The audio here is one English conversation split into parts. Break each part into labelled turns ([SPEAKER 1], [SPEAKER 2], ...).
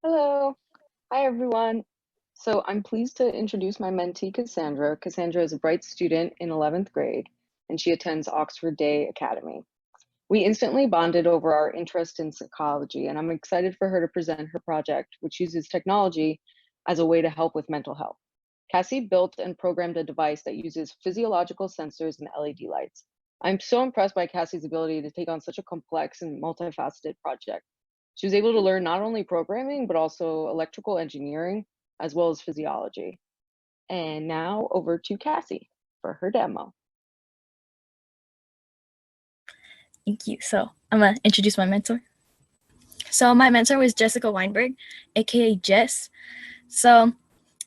[SPEAKER 1] Hello. Hi, everyone. So I'm pleased to introduce my mentee, Cassandra. Cassandra is a bright student in 11th grade, and she attends Oxford Day Academy. We instantly bonded over our interest in psychology, and I'm excited for her to present her project, which uses technology as a way to help with mental health. Cassie built and programmed a device that uses physiological sensors and LED lights. I'm so impressed by Cassie's ability to take on such a complex and multifaceted project. She was able to learn not only programming, but also electrical engineering, as well as physiology. And now over to Cassie for her demo.
[SPEAKER 2] Thank you. So I'm gonna introduce my mentor. So my mentor was Jessica Weinberg, aka Jess. So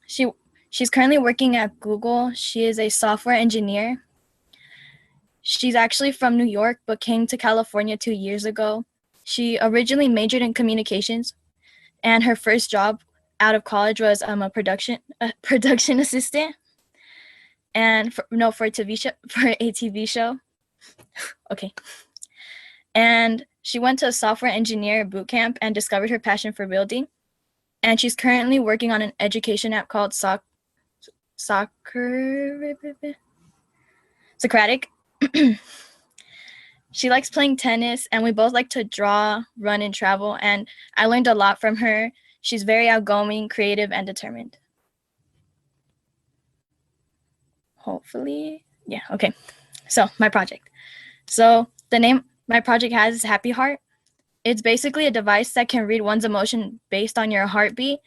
[SPEAKER 2] she's currently working at Google. She is a software engineer. She's actually from New York, but came to California 2 years ago. She originally majored in communications, and her first job out of college was a production assistant, and for a TV show. Okay, and she went to a software engineer boot camp and discovered her passion for building. And she's currently working on an education app called Socratic. She likes playing tennis, and we both like to draw, run, and travel. And I learned a lot from her. She's very outgoing, creative, and determined. Hopefully, yeah, okay. So my project. So the name my project has is Happy Heart. It's basically a device that can read one's emotion based on your heartbeat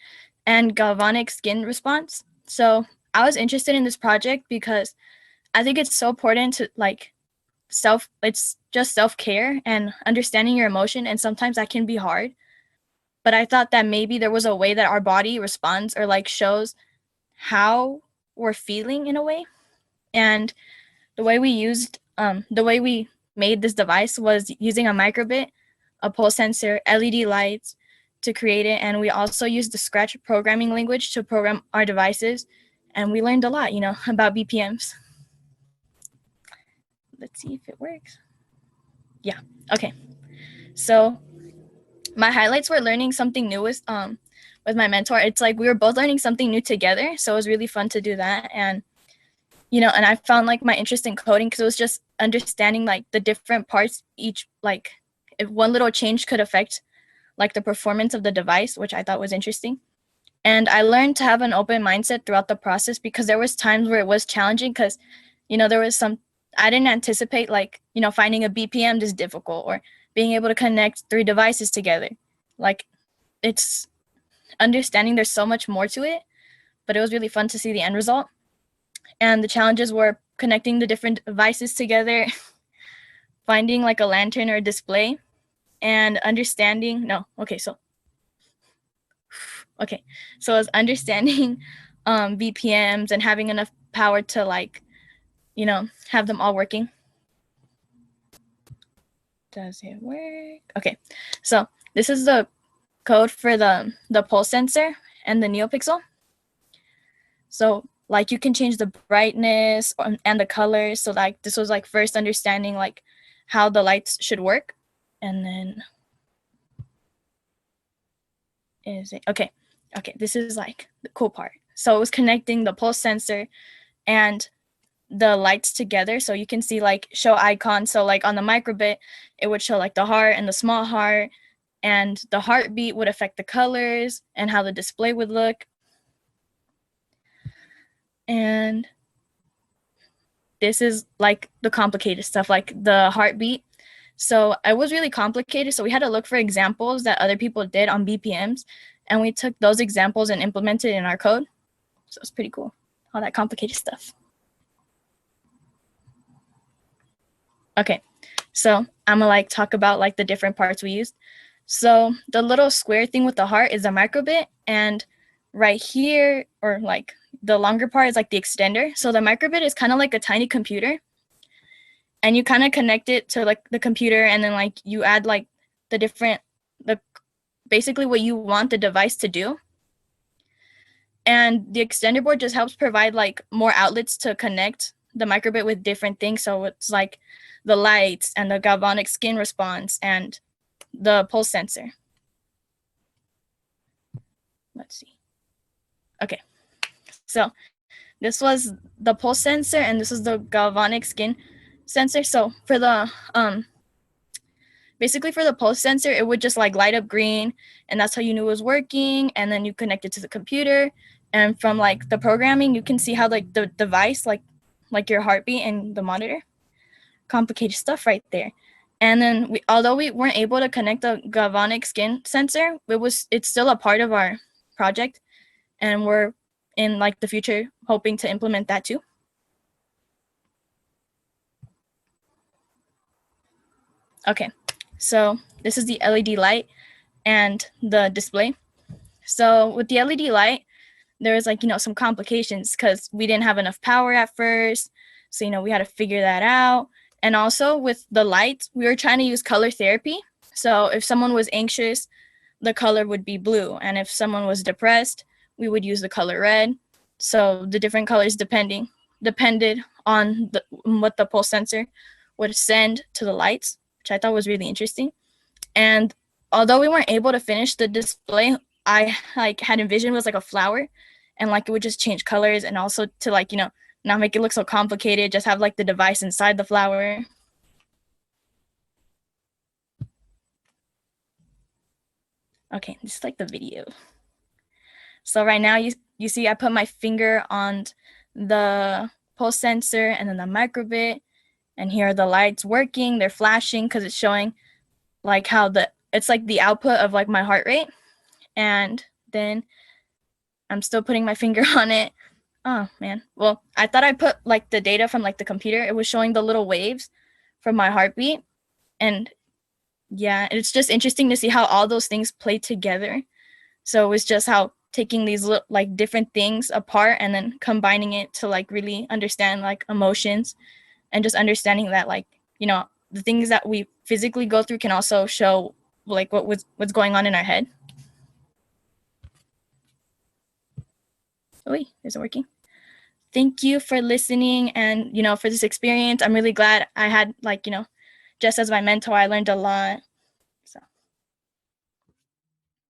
[SPEAKER 2] and galvanic skin response. So I was interested in this project because I think it's so important to it's just self-care and understanding your emotion, and sometimes that can be hard. But I thought that maybe there was a way that our body responds or shows how we're feeling in a way. And the way we made this device was using a microbit, a pulse sensor, LED lights to create it. And we also used the Scratch programming language to program our devices. And we learned a lot, about BPMs. Let's see if it works. Yeah, okay. So my highlights were learning something new with my mentor. It's like we were both learning something new together. So it was really fun to do that. And and I found my interest in coding because it was just understanding the different parts, each if one little change could affect the performance of the device, which I thought was interesting. And I learned to have an open mindset throughout the process because there was times where it was challenging because there was some I didn't anticipate finding a BPM this difficult, or being able to connect three devices together. Like it's understanding there's so much more to it, but it was really fun to see the end result. And the challenges were connecting the different devices together, finding a lantern or a display, and understanding so it was understanding BPMs and having enough power to have them all working. Does it work? Okay, so this is the code for the pulse sensor and the NeoPixel. So you can change the brightness and the colors. So this was first understanding how the lights should work. And then is it okay? This is the cool part. So it was connecting the pulse sensor and the lights together, so you can see show icons. So on the microbit, it would show the heart and the small heart, and the heartbeat would affect the colors and how the display would look. And this is the complicated stuff, the heartbeat. So it was really complicated, so we had to look for examples that other people did on BPMs, and we took those examples and implemented in our code. So it's pretty cool, all that complicated stuff. Okay, so I'm gonna talk about the different parts we used. So the little square thing with the heart is a microbit, and right here, or the longer part, is the extender. So the microbit is kind of like a tiny computer, and you kind of connect it to the computer, and then you add basically what you want the device to do. And the extender board just helps provide more outlets to connect the microbit with different things. So it's the lights and the galvanic skin response and the pulse sensor. let's see. Okay, so this was the pulse sensor and this is the galvanic skin sensor. So for the basically for the pulse sensor, it would just like light up green, and that's how you knew it was working. And then you connect it to the computer, and from like the programming, you can see how like the device, like your heartbeat and the monitor, complicated stuff right there. And then although we weren't able to connect the galvanic skin sensor, it's still a part of our project, and we're in like the future hoping to implement that too. Okay, so this is the LED light and the display. So with the LED light, there was like, some complications because we didn't have enough power at first. So, we had to figure that out. And also with the lights, we were trying to use color therapy. So if someone was anxious, the color would be blue. And if someone was depressed, we would use the color red. So the different colors depended on what the pulse sensor would send to the lights, which I thought was really interesting. And although we weren't able to finish the display, I had envisioned was like a flower, and like it would just change colors, and also to like, not make it look so complicated, just have like the device inside the flower. Okay, this is like the video. So right now you see I put my finger on the pulse sensor and then the microbit, and here are the lights working. They're flashing because it's showing like how it's like the output of like my heart rate. And then I'm still putting my finger on it. Oh man. Well, I thought I put like the data from like the computer. It was showing the little waves from my heartbeat. And yeah, it's just interesting to see how all those things play together. So it was just how taking these like different things apart and then combining it to like really understand like emotions, and just understanding that like, the things that we physically go through can also show like what's going on in our head. Oh, wait, is it working? Thank you for listening and, for this experience. I'm really glad I had like, Jess as my mentor. I learned a lot.